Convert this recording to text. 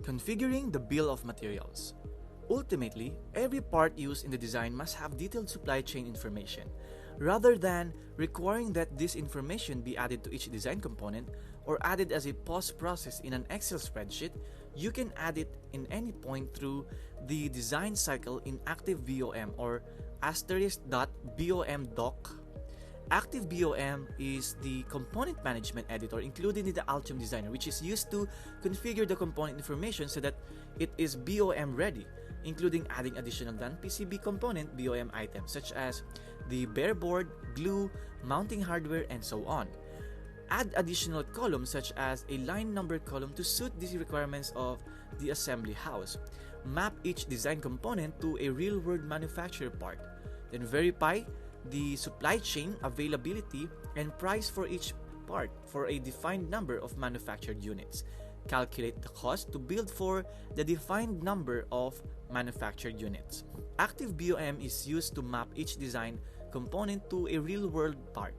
Configuring the bill of materials. Ultimately, every part used in the design must have detailed supply chain information. Rather than requiring that this information be added to each design component or added as a post-process in an Excel spreadsheet, you can add it in any point through the design cycle in ActiveBOM or *.bom doc. ActiveBOM is the component management editor included in the Altium Designer, which is used to configure the component information so that it is BOM ready, including adding additional non-PCB component BOM items such as the bare board, glue, mounting hardware, and so on. Add additional columns such as a line number column to suit the requirements of the assembly house. Map each design component to a real-world manufacturer part. Then verify the supply chain availability and price for each part for a defined number of manufactured units. Calculate the cost to build for the defined number of manufactured units. ActiveBOM is used to map each design component to a real-world part.